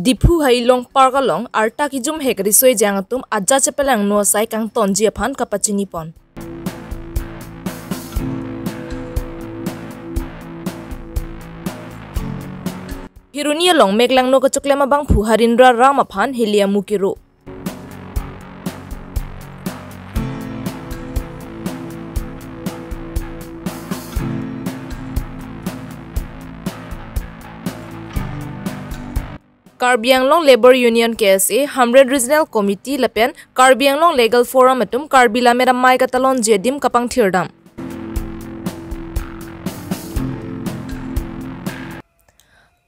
Dipu hailong parkalong arta kijum hekri soi jangatum aja cepelang no sai kang tonji aphan kapachini pon. Hirunia long meklang no kacuklema bang phu harindra ram aphan hilia mukiro. Karbi Anglong Labor Union KSA 100 Regional Committee lapen Karbi Anglong Legal Forum atum Karbi lamera mai katalon jedim kapang thirdam.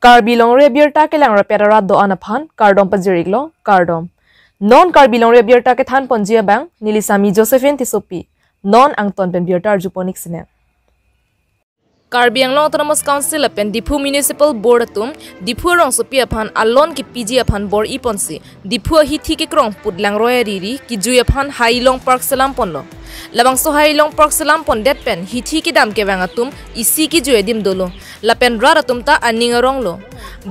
Karbi long rebier ta ke lang repera do anaphan kardom pajiriglo kardom. Non Karbi long rebier ta ke than ponjia bang Nilisami Josephine Tisopi non angton pen biertar juponik sine. Karbi Anglong Autonomous Council apen Dipu Municipal Board atum Dipu rong sopi aphan alon ki PG aphan bor iponsi Dipu hi thike krong pudlang royariri ki jui aphan Hailong Park Salam ponlo labang so Hailong Park Salam pon det pen hi thike dam ke bang atum isi ki jui dim dolo lapen rar atum ta aning rong lo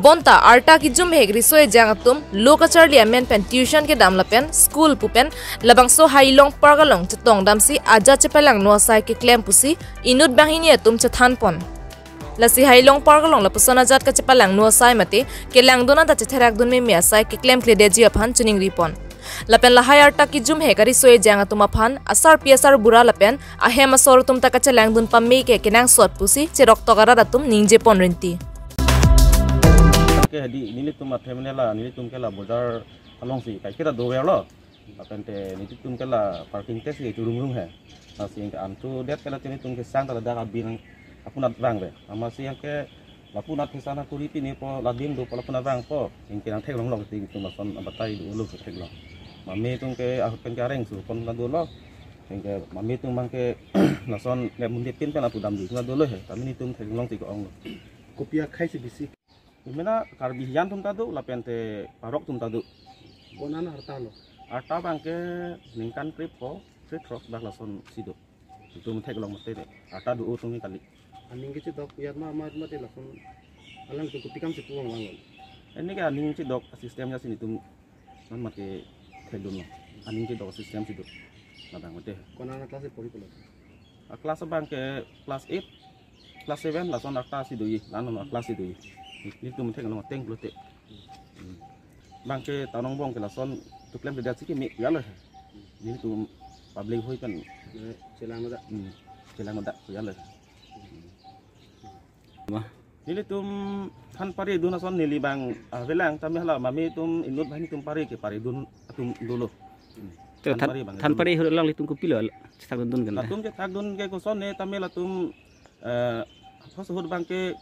bonta arta ki jum hegri soe jang atum lokachar liamen pen tuition ke dam lapen school pupen labang so Hailong Park along chetong dam si aja chepelang no sai ke claim pusi inut bahini atum chethan pon lasi Hailong Park along la pusana jat ka chepalang no sai mate ke lang dona da chetherak dun me mia sai ke claim kledeji aphan chuning ripon lapen la hayar ta ki jum hekari soe jang atum aphan asar piasar bura lapen ahem asor tum ta ka chelang dun pamme ke kenang sot pusi cherok togara datum ningje pon rinti ke hadi nili tum family la nili tum ke la bazar along si kai kita do lo lapen te nili tum ke la parking test ke turung hai asing ke antu det ke la nili tum ke sang ta da abin apunat bang be amasi yang ke lapunat ke sana kuripi ni po ladim do po lapunat bang po ingke nang thek long long ti tu mason abatai du lu thek long mami tung ke pen kareng su pon la do lo ingke mami tung mang ke nason le mun pin pen atu dam du na do lo he kami ni tung thek long ti ko ong Kopia khai si bisi imena karbi hian tum ta do lapen te parok tum ta do bonana harta lo arta bang ke ningkan trip po trip rock bak lason sido itu mun thek long mate arta du tung ni kali aning ke dok yat ma te lakon alang tu kupikam se puang langon ini kan aning ci dok sistemnya sini tum nan mate thedun aning ci dok sistem situ nadang mate konana kelas pori polo kelas bang ke kelas 8 kelas 7 lason arta sidu yi lanu kelas sidu yi ini tum thek long teng blote bang ke tanong bong ke lason tu klem de siki mi ya lo ini tum public hoi kan celang da ya lo nili tum han pari dun ason nili bang velang tami hala mami tum inut bani tum pari ke pari dun atum dulu than pari hur lang litung kupilo cetak dun kan atum cetak dun ke koson ne tami la tum pas hur bang ke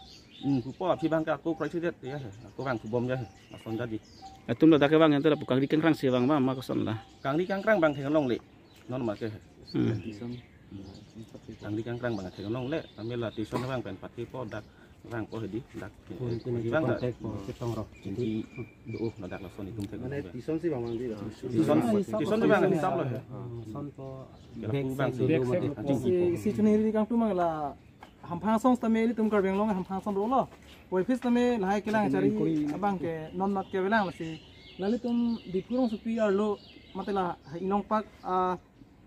kupo api bang ke aku presiden ya aku bang kubom ya ason jadi atum lo tak bang yang tu bukan di kangkrang si bang ma koson lah kang di kangkrang bang kengelong le non ma ke kang di kangkrang bang kengelong le tami la tison bang pen pati po dak rang po hedi dak bang tek po cetong ro jadi do nadak lason itum tek mane tison si bang mandi tison bang hisab lo son po bang si chuni ri kang tu mang la hamphang song tame li tum kar beng long hamphang song ro lo poi phis tame lahai kelang chari abang ke non mat ke belang si lali tum dipurong supi ar lo matela inong pak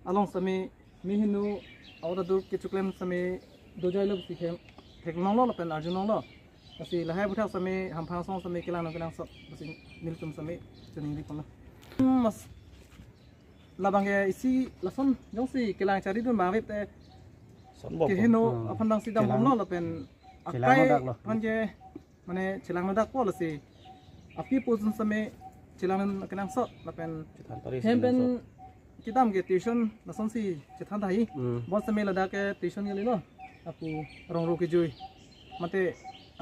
along tame mihinu awda dur ke chuklem tame dojai lo si khem thek long lo pen arjun long lo si lahai buthak tame hamphang song tame kelang so si nil tum tame chuni ri kon mas labang ke isi lason jong si kelang chari dun ma te ke heno apandang sidam homlo lapen akai panje mane chilang dak po lasi api pozun same chilang kenang so lapen hempen kitam ke tuition lason si chethan dai bon same lada ke tuition geli lo apu rong ro ke jui mate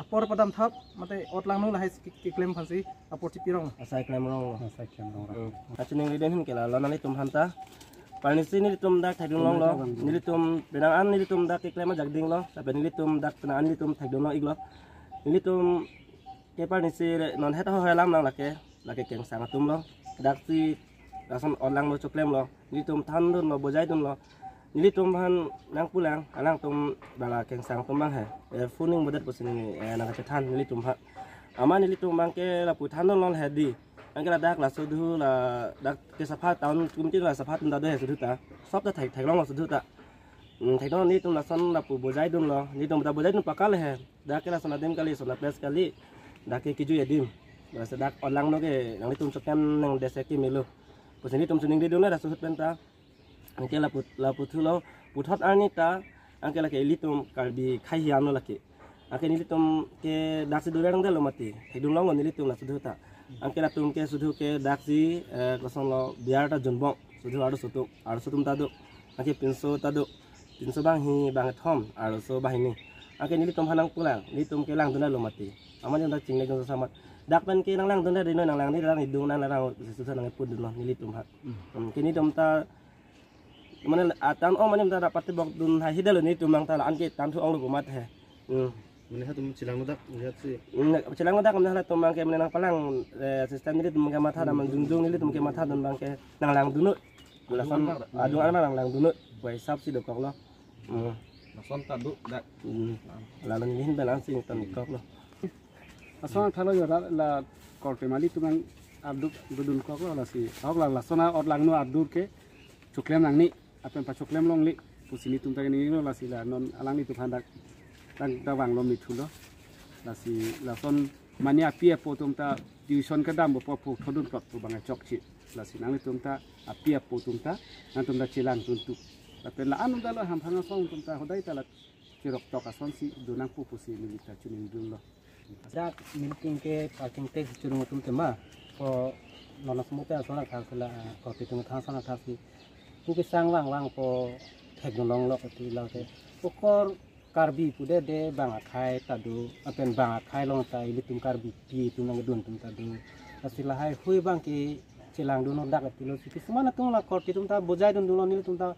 apor padam thap mate otlang no lahai ki claim phansi apor chipirong asai claim rong achuning riden hin kela lonani tum hanta Panisi nili tum dak thadung long lo nili tum benangan nili tum dak iklema jagding lo tapi nili tum dak penaan nili tum thadung lo iglo nili tum ke panisi non heta ho helam lang lake keng sang tum lo dak si lason orang lo cuklem lo nili tum than dun lo bojai dun lo nili tum han nang pulang alang tum bala keng sang tum bang he funing bodat posini nang cethan nili tum Ama nili tum bangke la putan don lon hedi. Angke la dak la sudu la dak ke sapat tahun kumti la sapat tunda do sudu ta. Sop ta thai long lo sudu ta. Thai don ni tum la son la pu bojai dun lo. Ni tum ta bojai dun pakal he. Dak ke la sona dem kali sona pes kali. Dak ke kiju edim. Basa dak olang no ke nang ni tum sokem nang deseki melu. Pus ni tum suning di dun la sudut penta. Angke la putu lo putot anita. Angke la ke litum kalbi khayyam no laki. Angke nilitum ke daksi durang dah lo mati. Hidung long nilitum la sudu ta. Angke la tum ke sudu ke daksi kosong lo biar ta junbong sudu aru sutum tadu. Angke pinso tadu. Pinso bang hi bang thom aru so bang ini. Angke nilitum hanang pulang. Nilitum ke lang duna lo mati. Aman yang dak cingle jong samat. Dak pen ke nang duna dino nang lang ni lang hidung nang lang sudu nang pun dun nilitum hat. Kini tum ta mana atan om mana ta dapat bok dun ha hidal ni tum mang ta la angke tan thu ong lo mat he. Melihat cilang ledak, melihat si. Cilang ledak melihat tu bangke menang palang sistem ini tu bangke mata dan menjunjung ini tu bangke mata dan bangke nang lang dunut. Lason adung ana nang lang dunut. Buai sap si dokok lo. Lason tadu dak. Lalu ni belan sing tan kok lo. Lason thalo yo la korte mali tu mang abduk dudun kok lo la si. Hok la lasona or lang no abduk ke cuklem nang ni apen pa cuklem long li pusini tum tag ni lo la si la non alang ni tu handak tang tawang lo mitulo la si la son mania pia potom ta division kadam bo po thodun kok tu bang chok chi la si nang tum ta apia potom ta nang tum ta chilang tuntu la pen la anu dalo ham phanga song tum ta hodai ta la kirok tok ason si dunang pu pusi ni ta chuning dun lo dak milking ke parking tax churung tum tema po nona smote asona khasla ko pitung thasana thasi pu ke sang wang po thegnolong lo ti la ke pokor karbi pude de bang akai tadu apen bang akai long tai litum karbi pi tu nang dun tum tadu asila hai hui bang ki chilang dun dak tilo si semana tung la kor tum ta bojai dun dun ni tum ta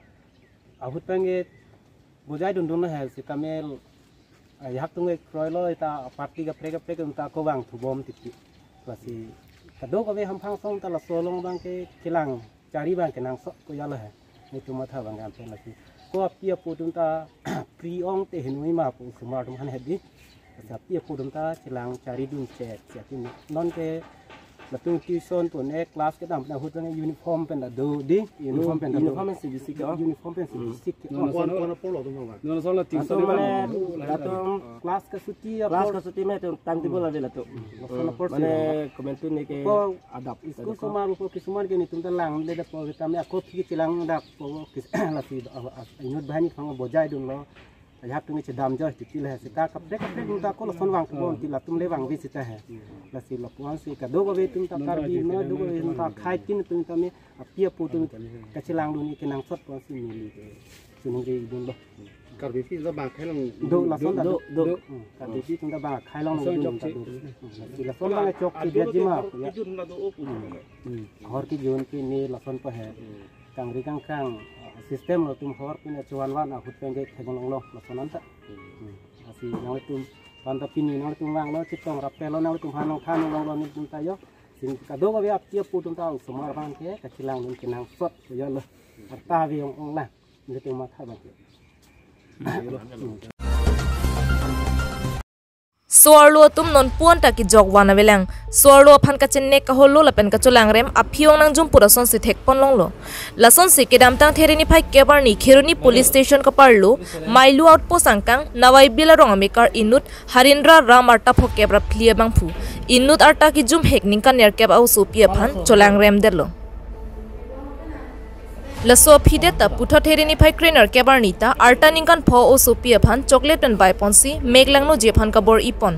ahut penge bojai dun dun ha si kamel yak tung ek kroilo ta party ga prega tum ta ko bang thu bom ti lasi kado ko be ham phang song ta la solong bang ke chilang cari bang ke nang so ko yalo ha ni tum tha bang am pen lasi ko apia putum ta priong te hinui ma pu smart man hedi apia putum ta chilang cari dun chat chatin non ke latung tuition pun kelas ke dam na hutang uniform pen da do di uniform pen CBC ka uniform pen CBC Wana polo tu mah. no so la ti so mane latung kelas ke suti me tu tang tibo la de la tu mane komentu ni ke adap इसको समारोह को किस्मान के नितुम तलांग ले the po kita me akot ki chilang da po kis la si inut bahani khang bojai dun lo ya tu ni chedam jo ti le se ka kapre dun ta ko lo son wang ko ti la tum le wang vi sita hai la si lo puan si ka do go ve tum ta kar bi me do go ve tum ta khai tin tum ta me apia pu tum ka chilang dun ni ke nang sot ko si mi li suning ri dun lo Karbi fi la bang khai long. do la son do ka bi fi tum ta ba khai long dun ta do si la son la chok ki dia jima ya Jun la do opu. hor ki jun ki ni la son pa hai kang ri kang kang sistem lo tum hor pin chuan wan a hut penge thegong lo la sonan ta asi nang tum pan ta pin nang tum wang lo chitong rap pe lo nang tum hanong khan lo ni tum ta yo sing ka do ga ap tia pu tum ta sumar ban ke ka chilang nun kinang sot yo lo ta vi ong la ni tum ma tha ba Suarlo tum non puan ta ki jog wana velang suarlo phan ka chenne ka holo la pen ka chulang rem aphiong nang jum pura son si thek pon long lo la son si ke dam tang therini phai kebar ni kheruni police station ka parlo mailu outpost angkang nawai bila rong amekar inut harindra ram arta phok kebra phlia bang phu inut arta ki jum hek ning kan yer keb au so pia phan chulang rem derlo laso phide ta putho therini phai trainer kebar nita arta ningkan pho o sopia phan chocolate and by ponsi meglangno je phan kabor ipon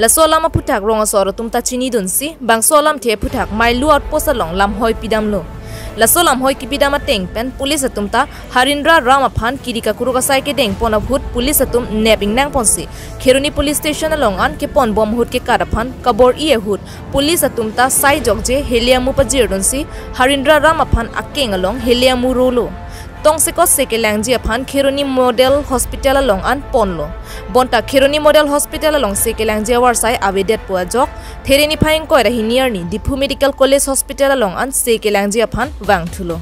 laso lama puthak ronga sor tumta chini dunsi bangso lam the puthak mailu outpost along lam hoi pidamlo laso lam hoi ki pidama teng pen police atumta harindra ram phan kirika kuruka sai ke deng pon bhut police atum nebing nang ponsi kheruni police station along an ke pon bom hut ke kara phan kabor i hut police atumta sai jogje heliamu pajir dunsi harindra ram phan akeng along heliamu rolo tongsekot sekelangji aphan kheruni model hospital along an ponlo bonta kheruni model hospital along sekelangji warsai abedet poa jok thereni phaing koira hiniar ni dipu medical college hospital along an sekelangji aphan wangthulo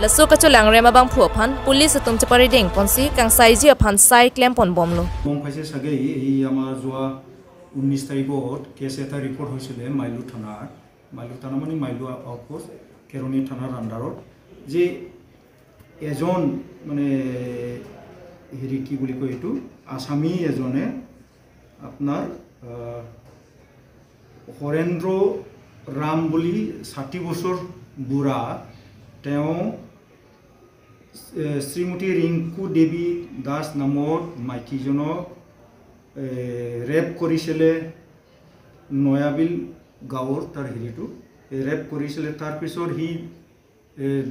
laso kacho langrema bang phu aphan police atum chapari deng ponsi kang saiji aphan sai claim pon bomlo mong phaise sage hi ama jua 19 তাৰিখত cash এটা report হৈছিলে মাইলু থানাত মানে মাইলু outpost কেৰণী থানাৰ আণ্ডাৰত যে এজন মানে হেৰি কি বুলি কয় এইটো আসামী এজনে আপোনাৰ হৰেন্দ্ৰ ৰাম বুলি 60 বছৰ বুঢ়া তেওঁ শ্ৰীমতী ৰিংকু দেৱী দাস নামৰ মাইকীজনক ৰেপ কৰিছিলে নয়াবিল গাঁৱৰ তাৰ হেৰিটো ৰেপ কৰিছিলে তাৰপিছত সি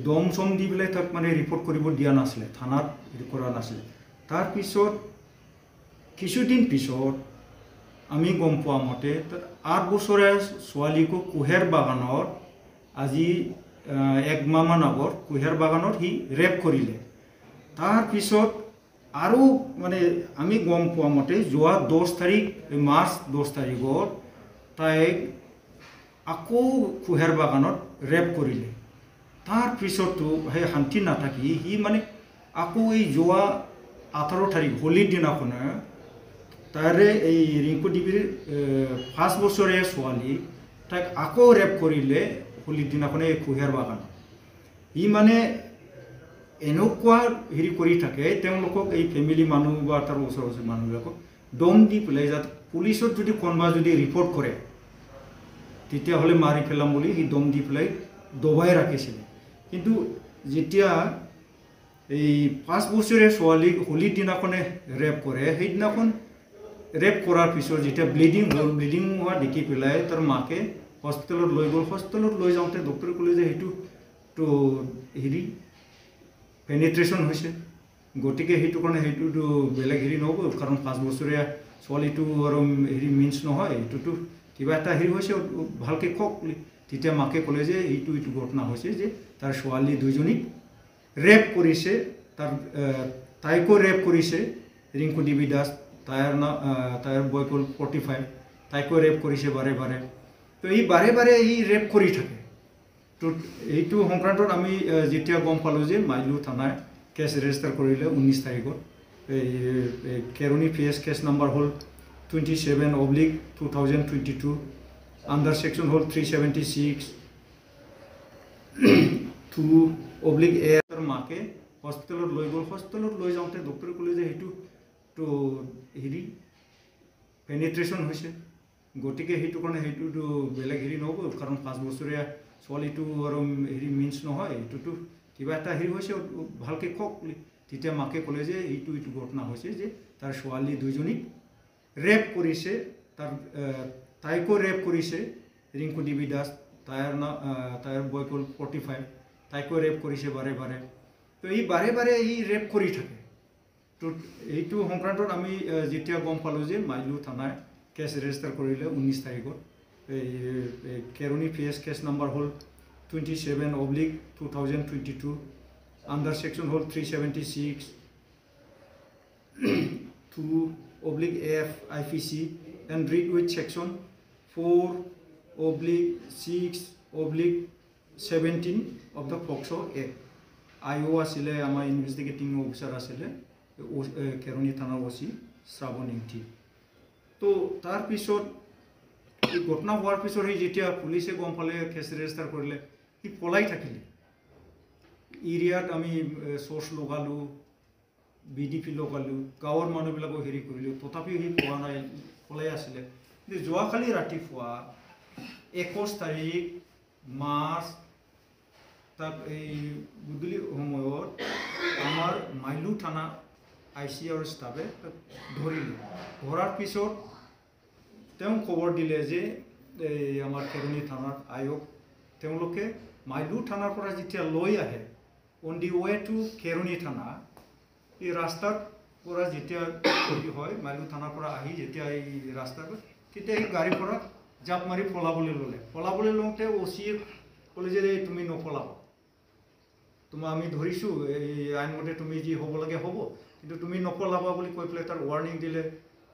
দম চম দি পেলাই তাক মানে ৰিপৰ্ট কৰিব দিয়া নাছিলে থানাত হেৰি কৰা নাছিলে তাৰপিছত কিছুদিন পিছত আমি গম পোৱা মতে 8 বছৰীয়া ছোৱালীকো কুহেৰ বাগানত আজি 1 মাহমান আগত কুহেৰ বাগানত সি ৰেপ কৰিলে তাৰপিছত আৰু মানে আমি গম পোৱা মতে যোৱা 10 তাৰিখ মাৰ্চ 10 তাৰিখত তাইক আকৌ কুহেৰ বাগানত ৰেপ কৰিলে তাৰপিছতো সেই শান্তি নাথাকি সি মানে আকৌ এই যোৱা 18 তাৰিখ হোলীৰ দিনাখনে তাৰে এই ৰিংকু দেৱীৰ 5 বছৰীয়া ছোৱালী তাইক আকৌ ৰেপ কৰিলে হোলীৰ দিনাখনে এই কুহেৰ বাগানত ই মানে এনেকুৱা হেৰি কৰি থাকে তেওঁলোকক এই ফেমিলি মানুহ বা তাৰ ওচৰৰ মানুহবিলাকক দম দি পেলাই যাতে পুলিচত যদি কোনোবা যদি ৰিপৰ্ট কৰে তেতিয়াহ'লে মাৰি পেলাম বুলি সি দম দি পেলাই দবাই ৰাখিছিলে কিন্তু যেতিয়া এই 5 বছৰীয়া ছোৱালীক হোলীৰ দিনাখনে ৰেপ কৰে সেইদিনাখন ৰেপ কৰাৰ পিছত যেতিয়া ব্লিডিং হোৱা দেখি পেলাই তাৰ মাকে হস্পিটেলত লৈ গ'ল হস্পিটেলত লৈ যাওঁতে ডক্টৰে ক'লে যে সেইটো তো হেৰি পেনিট্ৰেশ্যন হৈছে গতিকে সেইটো কাৰণে সেইটোতো বেলেগ হেৰি নহ'ব কাৰণ 5 বছৰীয়া ছোৱালীটো আৰু হেৰি মিন্স নহয় এইটোতো কিবা এটা হেৰি হৈছে ভালকৈ কওক বুলি তেতিয়া মাকে ক'লে যে এইটো ঘটনা হৈছে যে তাৰ ছোৱালী দুজনীক ৰেপ কৰিছে তাইকো ৰেপ কৰিছে ৰিংকু দেৱী দাস তাইৰ বয়স হ'ল 45 তাইকো ৰেপ কৰিছে বাৰে তো এই বাৰে এই ৰেপ কৰি থাকে তো এইটো সংক্ৰান্তত আমি যেতিয়া গম পালোঁ যে মাইলু থানায় কেছ ৰেজিষ্টাৰ কৰিলে 19 তাৰিখত এই কেৰণী PS কেছ নাম্বাৰ হ'ল 27/2022 আণ্ডাৰ ছেকশ্যন হ'ল 376 2/A মাকে হস্পিটেলত লৈ গ'ল হস্পিটেলত লৈ যাওঁতে ডক্টৰে ক'লে যে সেইটো তো হেৰি পেনিট্ৰেশ্যন হৈছে গতিকে সেইটো কাৰণে সেইটোতো বেলেগ হেৰি নহ'ব কাৰণ 5 বছৰীয়া ছোৱালীটো আৰু হেৰি মিন্স নহয় এইটোতো কিবা এটা হেৰি হৈছে ভালকৈ কওক বুলি তেতিয়া মাকে ক'লে যে এইটো ঘটনা হৈছে যে তাৰ ছোৱালী দুজনীক ৰেপ কৰিছে তাইকো ৰেপ কৰিছে ৰিংকু দেৱী দাস তাইৰ বয়স হ'ল 45 তাইকো ৰেপ কৰিছে বাৰে তো এই বাৰে এই ৰেপ কৰি থাকে তো এইটো সংক্ৰান্তত আমি যেতিয়া গম পালোঁ যে মাইলু থানায় কেছ ৰেজিষ্টাৰ কৰিলে 19 তাৰিখত এই কেৰণী PS কেছ নাম্বাৰ হ'ল 27/2022 আণ্ডাৰ ছেকশ্যন হ'ল 376 2/F IPC and read with section 4/6/17 of the POCSO Act IO আছিলে আমাৰ ইনভেষ্টিগেটিং অফিচাৰ আছিলে কেৰণী থানাৰ OC শ্ৰাৱণ ইংতি তো তাৰপিছত এই ঘটনা হোৱাৰ পিছত সেই যেতিয়া পুলিচে গম পালে কেছ ৰেজিষ্টাৰ কৰিলে সি পলাই থাকিলে এৰিয়াত আমি চ'ৰ্চ লগালোঁ BDP লগালোঁ গাঁৱৰ মানুহবিলাকক হেৰি কৰিলোঁ তথাপিও সি পোৱা নাই পলাই আছিলে কিন্তু যোৱাকালি ৰাতিপুৱা 21 তাৰিখ মাৰ্চ তাক এই গধূলি সময়ত আমাৰ মাইলু থানা IC আৰু ষ্টাফে তাক ধৰিলে ধৰাৰ পিছত তেওঁ খবৰ দিলে যে এই আমাৰ কেৰণী থানাৰ আয়োগ তেওঁলোকে মাইলু থানাৰ পৰা যেতিয়া লৈ আহে অন দি ৱে টু কেৰণী থানা এই ৰাস্তাৰ পৰা যেতিয়া হয় মাইলু থানাৰ পৰা আহি যেতিয়া এই ৰাস্তাত তেতিয়া এই গাড়ীৰ পৰা জাপ মাৰি পলাবলৈ লওঁতে OCয়ে ক'লে যে তুমি নপলাবা তোমাক আমি ধৰিছোঁ এই আইনমতে তুমি যি হ'ব লাগে হ'ব কিন্তু তুমি নপলাবা বুলি কৈ পেলাই তাৰ ৱাৰ্ণিং দিলে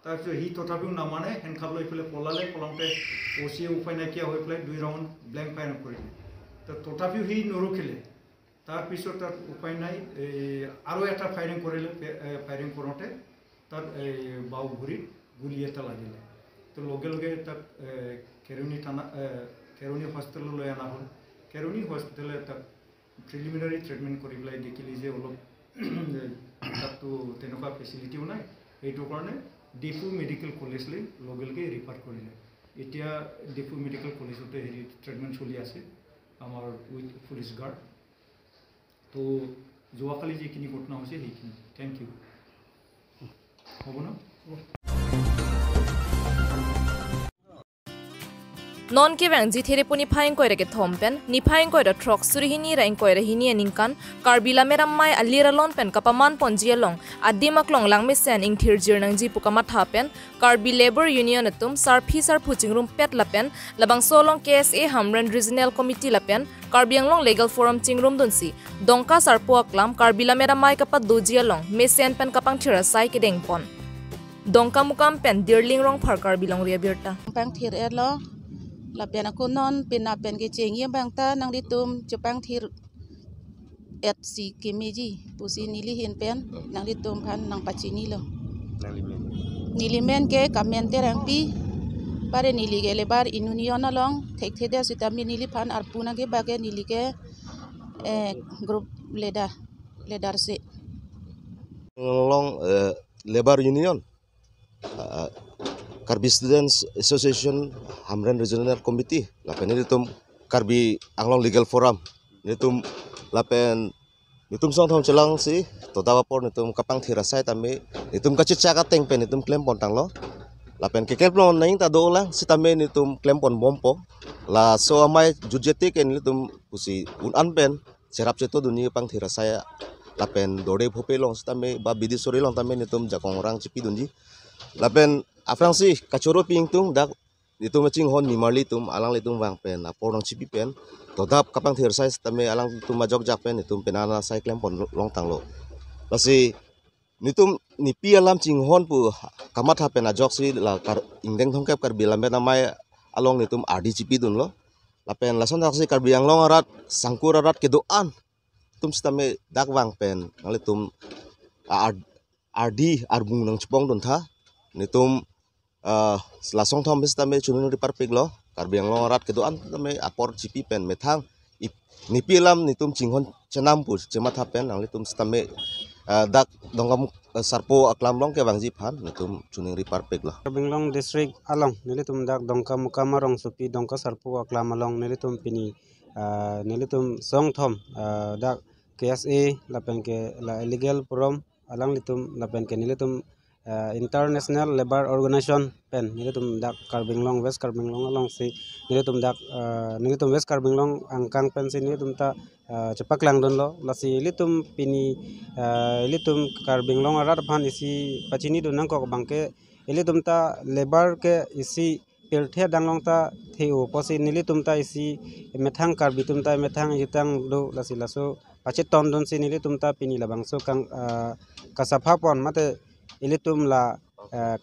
তাৰপিছত সি তথাপিও নামানে হেণ্ডকাপ লৈ পেলাই পলাওঁতে OCয়ে উপায় নাইকিয়া হৈ পেলাই 2 ৰাউণ্ড ব্লেংক ফায়াৰ কৰিলে তথাপিও সি নৰখিলে তাৰপিছত তাত উপায় নাই আৰু এটা ফায়াৰিং কৰিলে ফায়াৰিং কৰোঁতে তাত বাওঁ ভৰিত গুলি এটা লাগিলে তো লগে লগে তাক কেৰুনি থানা কেৰুনি হস্পিটেললৈ অনা হ'ল কেৰুনি হস্পিটেলে তাক প্ৰিলিমিনাৰী ট্ৰিটমেণ্ট কৰি পেলাই দেখিলে যে অলপ তাততো তেনেকুৱা ফেচিলিটিও নাই এইটো কাৰণে ডিফু মেডিকেল কলেজলৈ লগে লগে ৰিফাৰ কৰিলে এতিয়া ডিফু মেডিকেল কলেজতে হেৰি ট্ৰিটমেণ্ট চলি আছে আমাৰ উইথ পুলিচ গাৰ্ড তো যোৱাকালি যিখিনি ঘটনা হৈছে সেইখিনি থেংক ইউ হ'ব না non ke bang ji there puni phaing koi reke thompen ni phaing koi ra throk suri hini ra koi ra hini ningkan karbila meram mai alira lon pen kapaman ponji long adimak long langme sen ing thir jir nang ji pukama thapen karbi labor union atum sar phi sar phuching room pet lapen labang solong KSA Hamran regional committee lapen karbiang long legal forum chingrum dunsi dongka sar puaklam karbila meram mai kapat dojia long me sen pen kapang thira sai ke deng pon dongka mukam pen dirling rong phar karbilong ria birta pang thir lo la pen aku non pina pen ke chengi bang ta nang ditum chupang thir et si kemeji pusi nili hin pen nang ditum phan nang pachini lo nili men ke kamen terang pi pare nili ge lebar inunion along thek theda sitami nili phan arpuna ge bage nili ke group leader se long labor union Karbi Students Association Hamran Regional Committee lapen nitum Karbi Anglong Legal Forum nitum lapen nitum song thom chelang si todawa por nitum kapang thirasai tami nitum kachicha ka teng pen nitum claim pon tanglo lapen ke kelpon naing ta do lang si tami nitum claim pon bompo la so amai jujeti ken nitum pusi un an pen serap cheto duni pang thirasai lapen dode phope long si tami ba bidisori long tami nitum jakong rang chipi dunji lapen afrang si kacoro ping tung dak itu macing hon mimarli tum alang litum wang pen aporang chipi pen todap kapang thir size tame alang tum majok jak pen itum penana sai klem pon long tanglo lasi nitum nipi alam ching hon pu kamat ha pen ajok si la kar ingdeng thongkep kar bilambe namai along nitum adi chipi dun lo lapen lason dak si kar biang long arat sangkur arat kedoan tum stame dak wang pen ngalitum adi arbung nang chpong dun tha nitum lasong thom bis tame chunung ripar piglo karbiang long rat kedoan tame apor chipi pen methang nipilam nitum chinghon chenam pu chemat hapen ang litum stame dak dongam sarpo aklam long ke bangji phan nitum chuning ripar piglo karbiang long district along nilitum dak dongka mukamarong supi dongka sarpo aklam along nilitum pini nilitum song thom dak KSA lapen ke la illegal forum alang litum lapen ke nilitum International Labor Organization pen nilitum dak Karbiang long West Karbiang long along si nilitum dak nilitum West Karbiang long angkang pen si nilitum ta cepak lang don lo lasi nilitum pini nilitum Karbiang long arat phan isi pachini don nang ko bangke nilitum ta labor ke isi pilthe danglong ta theu posi nilitum ta isi methang karbitum ta methang yitang do lasi laso pachet ton don si nilitum ta pini labang so kang kasapha pon mate ilitum la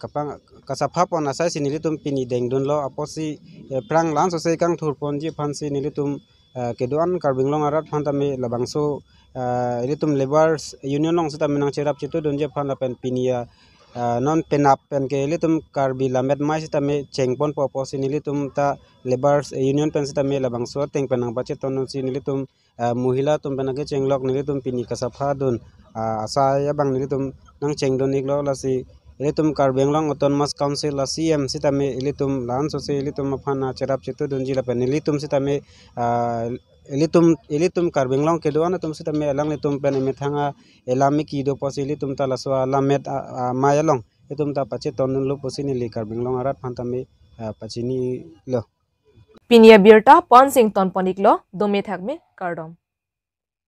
kapang kasapha pon asai si nilitum pini dengdon lo aposi prang lan so sei kang thurpon ji phan si nilitum kedoan Karbiang long arat phan tame labangso ilitum labors union long sita minang cherap chitu don je phan lapen pinia non penap pen ke ilitum Karbi lamet mai sita me chengpon poposi nilitum ta labors union pen sita me labangso teng penang bache ton si nilitum muhila tum penage chenglok nilitum pini kasapha don asaya bang nilitum nang chengdon iglo lasi ilitum Karbiang long autonomous council la CM sitame ilitum lan so se ilitum phana cherap chitu donji la pen ilitum sitame ilitum Karbiang long kedoan tum sitame alang litum pen methanga elami ki do posi ilitum ta laso alamet mayalong itum ta pache ton lu posini li Karbiang long arat phantame pachini lo pinia birta pon sing ton poniklo dome thakme kardom